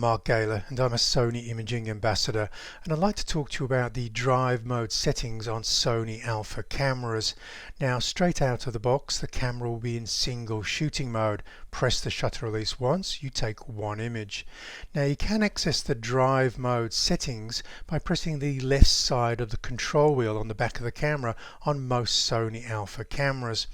Mark Gaylor and I'm a Sony Imaging Ambassador, and I'd like to talk to you about the drive mode settings on Sony Alpha cameras. Now, straight out of the box, the camera will be in single shooting mode. Press the shutter release once, you take one image. Now, you can access the drive mode settings by pressing the left side of the control wheel on the back of the camera on most Sony Alpha cameras.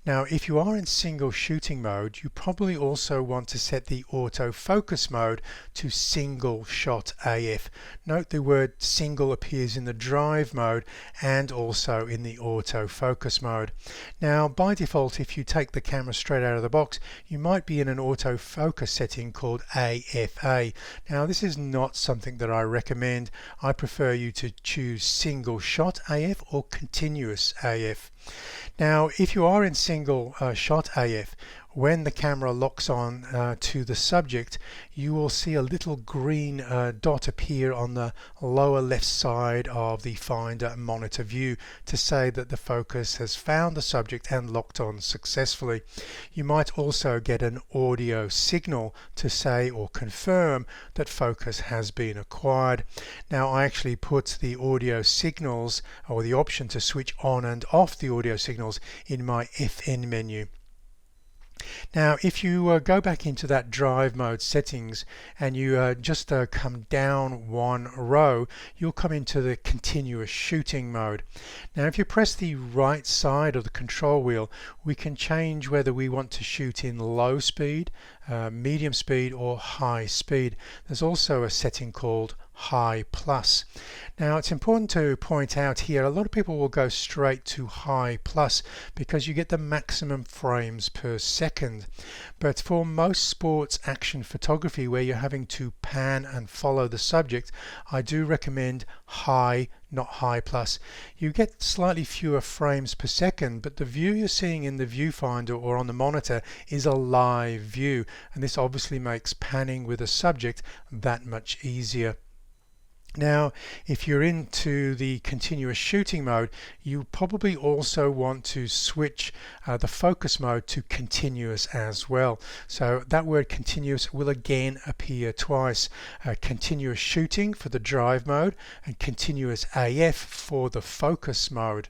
Now, if you are in single shooting mode, you probably also want to set the autofocus mode to single shot AF. Note the word single appears in the drive mode and also in the autofocus mode. Now, by default, if you take the camera straight out of the box, you might be in an autofocus setting called AFA. Now, this is not something that I recommend. I prefer you to choose single shot AF or continuous AF. Now, if you are in single shot AF, when the camera locks on to the subject, you will see a little green dot appear on the lower left side of the Finder monitor view to say that the focus has found the subject and locked on successfully. You might also get an audio signal to say or confirm that focus has been acquired. Now, I actually put the audio signals or the option to switch on and off the audio signals in my FN menu. Now, if you go back into that drive mode settings and you just come down one row, you'll come into the continuous shooting mode. Now, if you press the right side of the control wheel, we can change whether we want to shoot in low speed, medium speed or high speed. There's also a setting called High Plus. Now, it's important to point out here, a lot of people will go straight to High Plus because you get the maximum frames per second. But for most sports action photography where you're having to pan and follow the subject, I do recommend High, not High Plus. You get slightly fewer frames per second, but the view you're seeing in the viewfinder or on the monitor is a live view, and this obviously makes panning with a subject that much easier. Now, if you're into the continuous shooting mode, you probably also want to switch the focus mode to continuous as well. So that word continuous will again appear twice. Continuous shooting for the drive mode and continuous AF for the focus mode.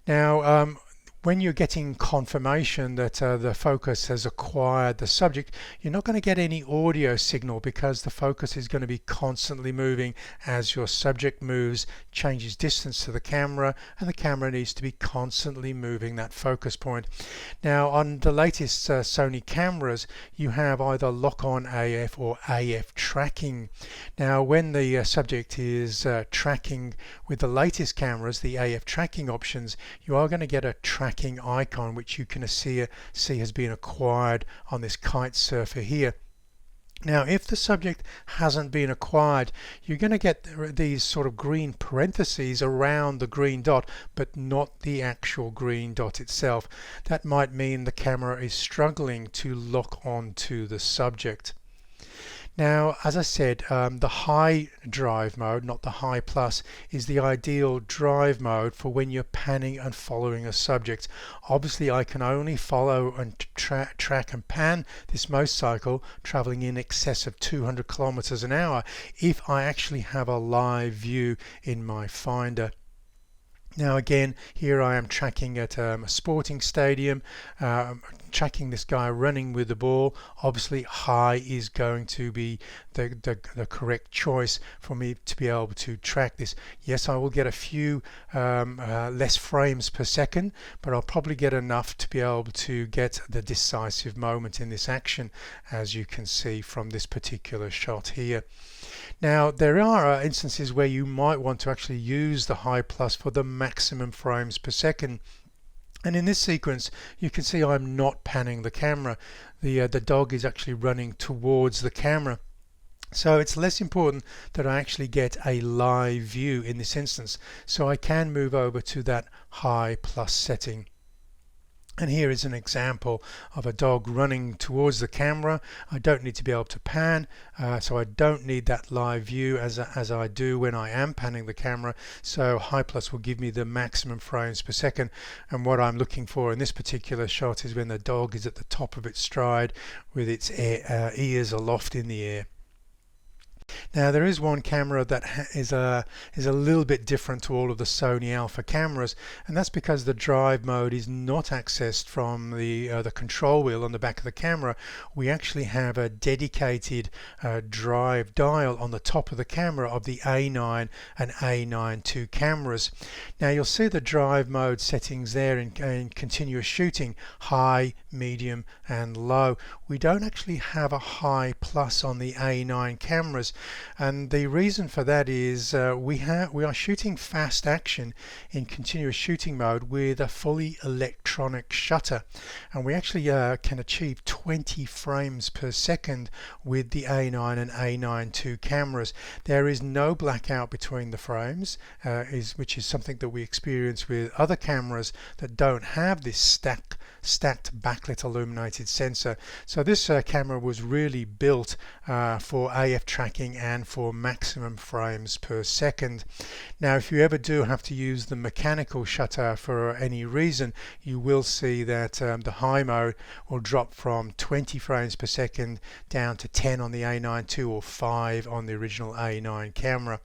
Now, when you're getting confirmation that the focus has acquired the subject, you're not going to get any audio signal because the focus is going to be constantly moving as your subject moves, changes distance to the camera, and the camera needs to be constantly moving that focus point. Now, on the latest Sony cameras, you have either lock-on AF or AF tracking. Now, when the subject is tracking with the latest cameras, the AF tracking options, you are going to get a tracking icon which you can see has been acquired on this kite surfer here. Now, if the subject hasn't been acquired, you're going to get these sort of green parentheses around the green dot, but not the actual green dot itself. That might mean the camera is struggling to lock onto the subject. Now, as I said, the high drive mode, not the high plus, is the ideal drive mode for when you're panning and following a subject. Obviously, I can only follow and track and pan this motorcycle traveling in excess of 200 kilometers an hour if I actually have a live view in my Finder. Now, again, here I am tracking at a sporting stadium, tracking this guy running with the ball. Obviously, high is going to be the correct choice for me to be able to track this. Yes, I will get a few less frames per second, but I'll probably get enough to be able to get the decisive moment in this action, as you can see from this particular shot here. Now, there are instances where you might want to actually use the High Plus for the maximum frames per second. And in this sequence, you can see I'm not panning the camera. The dog is actually running towards the camera. So it's less important that I actually get a live view in this instance. So I can move over to that High Plus setting. And here is an example of a dog running towards the camera. I don't need to be able to pan, so I don't need that live view as I do when I am panning the camera. So High Plus will give me the maximum frames per second. And what I'm looking for in this particular shot is when the dog is at the top of its stride with its ears aloft in the air. Now there is one camera that is a little bit different to all of the Sony Alpha cameras, and that's because the drive mode is not accessed from the control wheel on the back of the camera. We actually have a dedicated drive dial on the top of the camera of the A9 and A9 II cameras. Now you'll see the drive mode settings there in continuous shooting: high, medium and low. We don't actually have a high plus on the A9 cameras, and the reason for that is we are shooting fast action in continuous shooting mode with a fully electronic shutter, and we actually can achieve 20 frames per second with the A9 and A9 II cameras. There is no blackout between the frames, which is something that we experience with other cameras that don't have this stacked backlit illuminated sensor. So this camera was really built for AF tracking and for maximum frames per second. Now if you ever do have to use the mechanical shutter for any reason, you will see that the high mode will drop from 20 frames per second down to 10 on the A9 II or 5 on the original A9 camera.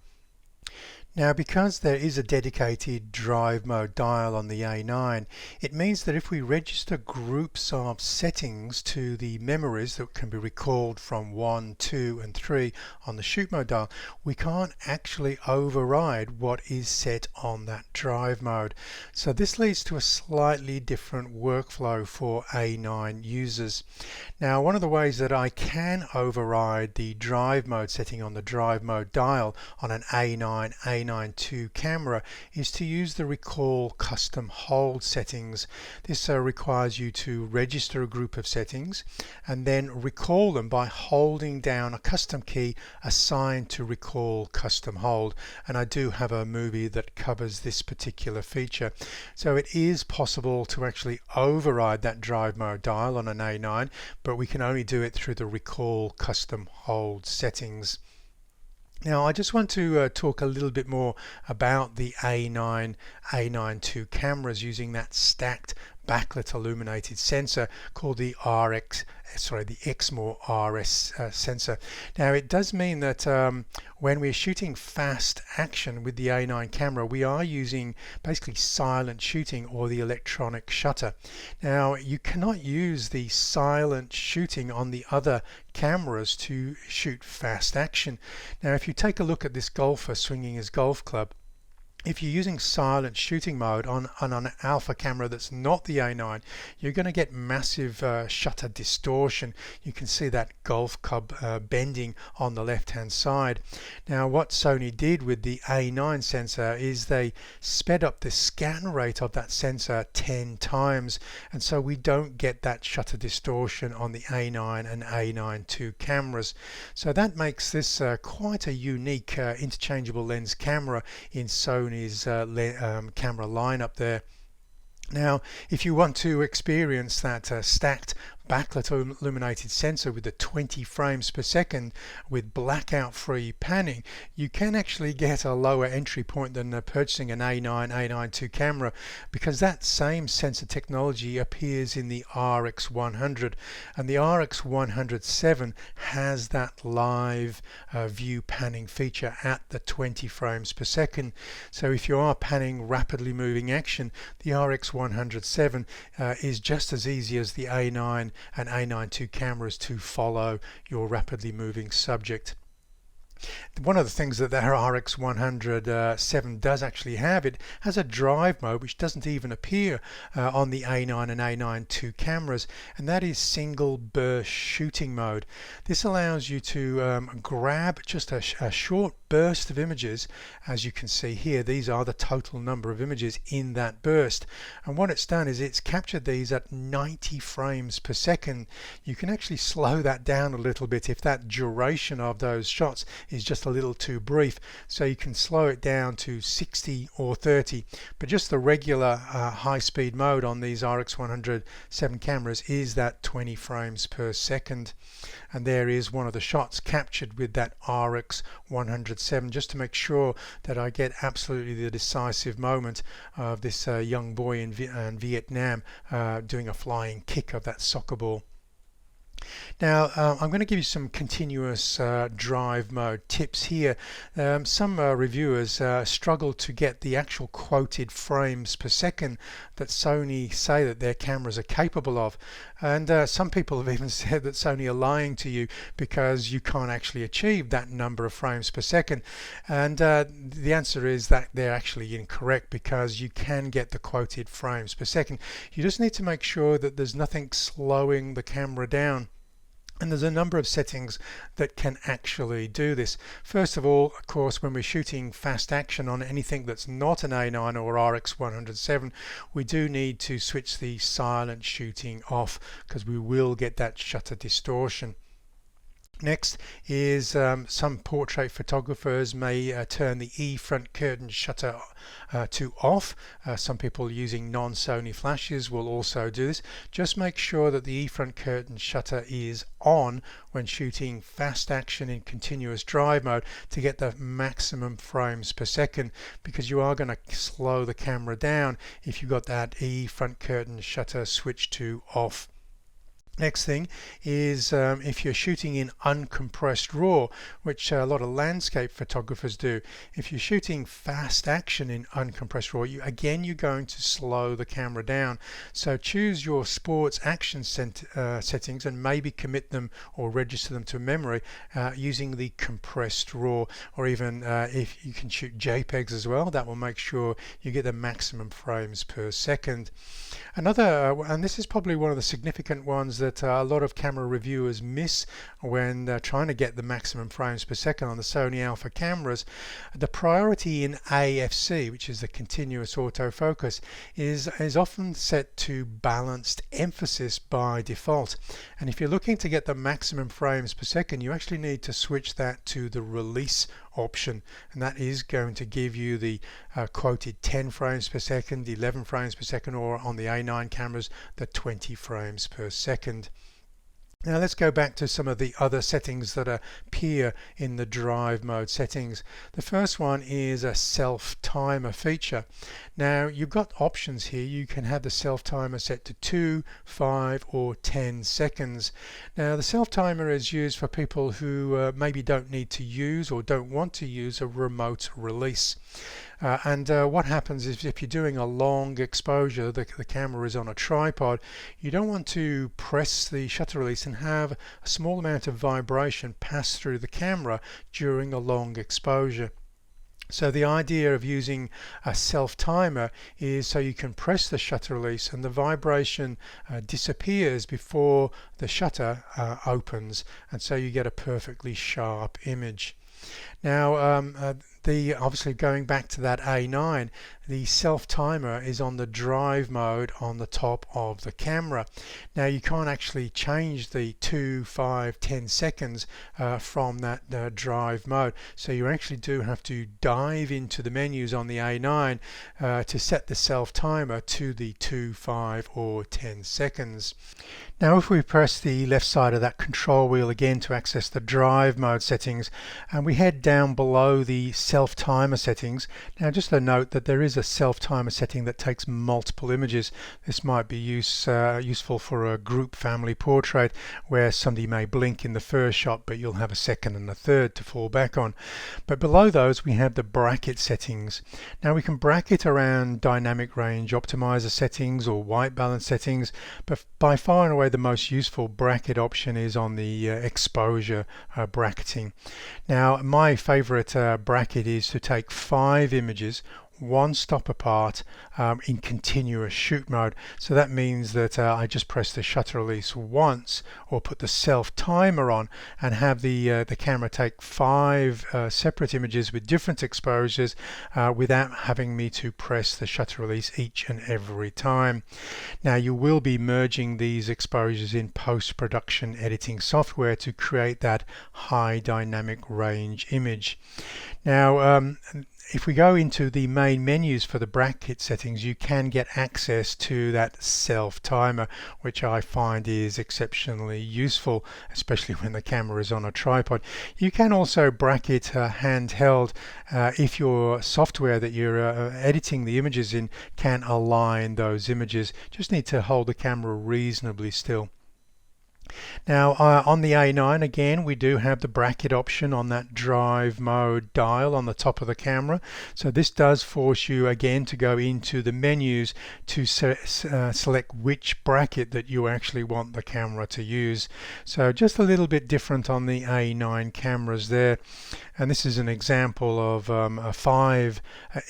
Now because there is a dedicated drive mode dial on the A9, it means that if we register groups of settings to the memories that can be recalled from 1, 2 and 3 on the shoot mode dial, we can't actually override what is set on that drive mode. So this leads to a slightly different workflow for A9 users. Now one of the ways that I can override the drive mode setting on the drive mode dial on an A9 II camera is to use the recall custom hold settings. This requires you to register a group of settings and then recall them by holding down a custom key assigned to recall custom hold, and I do have a movie that covers this particular feature. So it is possible to actually override that drive mode dial on an A9, but we can only do it through the recall custom hold settings. Now I just want to talk a little bit more about the A9 II cameras using that stacked backlit illuminated sensor called the Exmor RS sensor. Now it does mean that when we're shooting fast action with the A9 camera, we are using basically silent shooting or the electronic shutter. Now you cannot use the silent shooting on the other cameras to shoot fast action. Now if you take a look at this golfer swinging his golf club, if you're using silent shooting mode on an alpha camera that's not the A9, you're going to get massive shutter distortion. You can see that golf club bending on the left hand side. Now what Sony did with the A9 sensor is they sped up the scan rate of that sensor 10 times, and so we don't get that shutter distortion on the A9 and A9 II cameras. So that makes this quite a unique interchangeable lens camera in Sony's camera lineup there. Now if you want to experience that stacked backlit illuminated sensor with the 20 frames per second with blackout free panning, you can actually get a lower entry point than purchasing an A9 II camera, because that same sensor technology appears in the RX100, and the RX100/7 has that live view panning feature at the 20 frames per second. So if you are panning rapidly moving action, the RX100/7 is just as easy as the A9 and A9 II cameras to follow your rapidly moving subject. One of the things that the RX100/7 does actually have, it has a drive mode which doesn't even appear on the A9 and A9 II cameras, and that is single burst shooting mode. This allows you to grab just a short burst of images. As you can see here, these are the total number of images in that burst, and what it's done is it's captured these at 90 frames per second. You can actually slow that down a little bit if that duration of those shots is just a little too brief, so you can slow it down to 60 or 30, but just the regular high-speed mode on these RX100/7 cameras is that 20 frames per second. And there is one of the shots captured with that RX100/7, just to make sure that I get absolutely the decisive moment of this young boy in Vietnam doing a flying kick of that soccer ball. Now, I'm going to give you some continuous drive mode tips here. Some reviewers struggle to get the actual quoted frames per second that Sony say that their cameras are capable of. And some people have even said that Sony are lying to you because you can't actually achieve that number of frames per second. And the answer is that they're actually incorrect, because you can get the quoted frames per second. You just need to make sure that there's nothing slowing the camera down. And there's a number of settings that can actually do this. First of all, of course, when we're shooting fast action on anything that's not an A9 or RX107, we do need to switch the silent shooting off, because we will get that shutter distortion. Next is some portrait photographers may turn the E front curtain shutter to off. Some people using non-Sony flashes will also do this. Just make sure that the E front curtain shutter is on when shooting fast action in continuous drive mode to get the maximum frames per second, because you are going to slow the camera down if you've got that E front curtain shutter switched to off. Next thing is if you're shooting in uncompressed RAW, which a lot of landscape photographers do. If you're shooting fast action in uncompressed RAW, you're going to slow the camera down. So choose your sports action settings and maybe commit them or register them to memory using the compressed RAW, or even if you can shoot JPEGs as well, that will make sure you get the maximum frames per second. Another, and this is probably one of the significant ones that a lot of camera reviewers miss when trying to get the maximum frames per second on the Sony Alpha cameras. The priority in AFC, which is the continuous autofocus, is often set to balanced emphasis by default. And if you're looking to get the maximum frames per second, you actually need to switch that to the release option, and that is going to give you the quoted 10 frames per second, 11 frames per second, or on the A9 cameras the 20 frames per second. Now let's go back to some of the other settings that appear in the drive mode settings. The first one is a self timer feature. Now you've got options here. You can have the self timer set to 2, 5 or 10 seconds. Now the self timer is used for people who maybe don't need to use or don't want to use a remote release. What happens is, if you're doing a long exposure, the camera is on a tripod, you don't want to press the shutter release and have a small amount of vibration pass through the camera during a long exposure. So the idea of using a self timer is so you can press the shutter release and the vibration disappears before the shutter opens, and so you get a perfectly sharp image. Now obviously going back to that A9, the self timer is on the drive mode on the top of the camera. Now you can't actually change the 2, 5, 10 seconds from that drive mode, so you actually do have to dive into the menus on the A9 to set the self timer to the 2, 5 or 10 seconds. Now if we press the left side of that control wheel again to access the drive mode settings, and we head down below the self timer settings, now just a note that there is a self timer setting that takes multiple images. This might be useful for a group family portrait where somebody may blink in the first shot but you'll have a second and a third to fall back on. But below those we have the bracket settings. Now we can bracket around dynamic range optimizer settings or white balance settings, but by far and away the most useful bracket option is on the exposure bracketing. Now my favorite bracket is to take 5 images one stop apart in continuous shoot mode. So that means that I just press the shutter release once or put the self timer on and have the camera take 5 separate images with different exposures without having me to press the shutter release each and every time. Now you will be merging these exposures in post-production editing software to create that high dynamic range image. Now if we go into the main menus for the bracket settings, you can get access to that self timer, which I find is exceptionally useful, especially when the camera is on a tripod. You can also bracket handheld if your software that you're editing the images in can align those images. Just need to hold the camera reasonably still. Now on the A9 again, we do have the bracket option on that drive mode dial on the top of the camera. So this does force you again to go into the menus to select which bracket that you actually want the camera to use. So just a little bit different on the A9 cameras there. And this is an example of a 5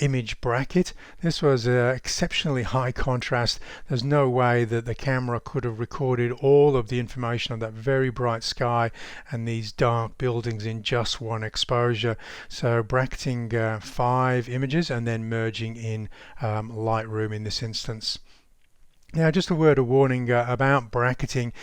image bracket. This was exceptionally high contrast. There's no way that the camera could have recorded all of the information of that very bright sky and these dark buildings in just one exposure. So bracketing 5 images and then merging in Lightroom in this instance. Now, just a word of warning about bracketing.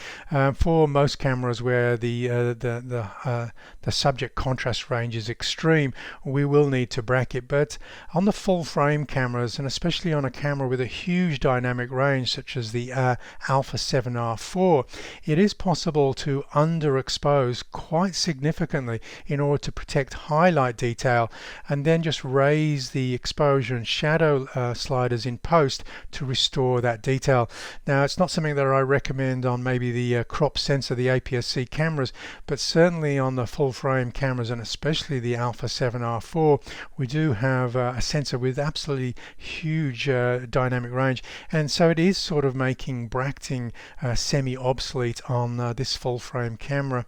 For most cameras where the subject contrast range is extreme, we will need to bracket. But on the full frame cameras, and especially on a camera with a huge dynamic range such as the Alpha 7R4, it is possible to underexpose quite significantly in order to protect highlight detail, and then just raise the exposure and shadow sliders in post to restore that detail. Now, it's not something that I recommend on maybe the crop sensor, the APS-C cameras, but certainly on the full frame cameras, and especially the Alpha 7R4, we do have a sensor with absolutely huge dynamic range, and so it is sort of making bracketing semi-obsolete on this full frame camera.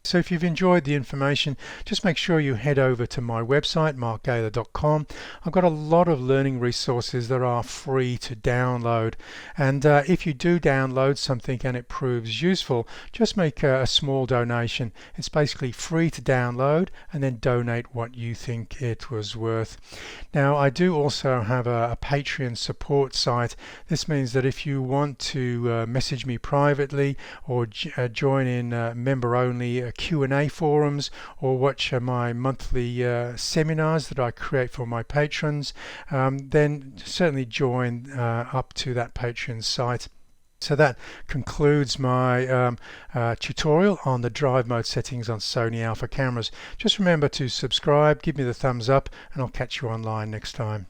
So if you've enjoyed the information, just make sure you head over to my website, markgaylor.com. I've got a lot of learning resources that are free to download. And if you do download something and it proves useful, just make a small donation. It's basically free to download, and then donate what you think it was worth. Now, I do also have a Patreon support site. This means that if you want to message me privately or join in member-only Q&A forums, or watch my monthly seminars that I create for my patrons, then certainly join up to that Patreon site. So that concludes my tutorial on the drive mode settings on Sony Alpha cameras. Just remember to subscribe, give me the thumbs up, and I'll catch you online next time.